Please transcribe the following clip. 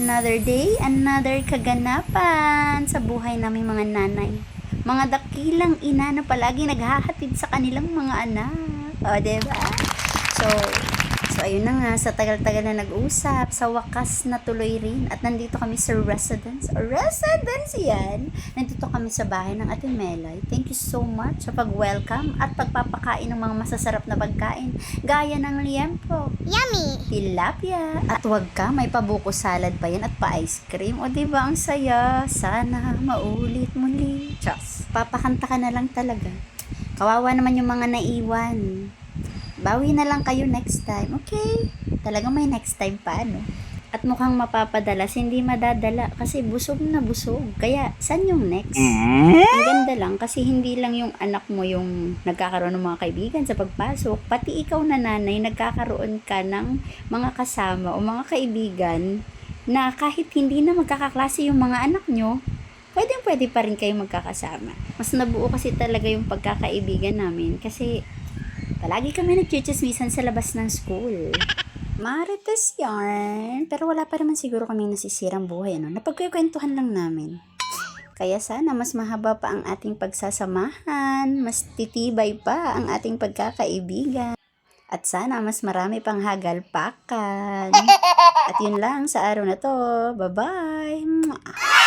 Another day, another kaganapan sa buhay namin mga nanay. Mga dakilang ina na palagi naghahatid sa kanilang mga anak. O, diba? So ayun na nga, sa tagal-tagal na nag-usap, sa wakas na tuloy rin. At nandito kami sa residence. Residence yan! Nandito kami sa bahay ng Ate Melay. Thank you so much sa pag-welcome at pagpapakain ng mga masasarap na pagkain. Gaya ng liempo, Yummy! tilapia, at wag ka, may pabuko salad pa yan at pa-ice cream. O diba, ang saya? Sana maulit muli. Chas! Papakanta ka na lang talaga. Kawawa naman yung mga naiwan. Bawi na lang kayo next time, okay? Talagang may next time pa, no? At mukhang mapapadalas, hindi madadala kasi busog na busog. Kaya, saan yung next? Ang ganda lang kasi hindi lang yung anak mo yung nagkakaroon ng mga kaibigan sa pagpasok, pati ikaw na nanay, nagkakaroon ka ng mga kasama o mga kaibigan na kahit hindi na magkakaklase yung mga anak nyo, pwede pa rin kayo magkakasama. Mas nabuo kasi talaga yung pagkakaibigan namin kasi palagi kami nagchichismisan sa labas ng school. Marites yarn. Pero wala pa naman siguro kami nasisirang buhay, ano? Napagkukwentuhan lang namin. Kaya sana mas mahaba pa ang ating pagsasamahan, mas titibay pa ang ating pagkakaibigan. At sana mas marami pang hagalpakan. At yun lang sa araw na to. Bye-bye!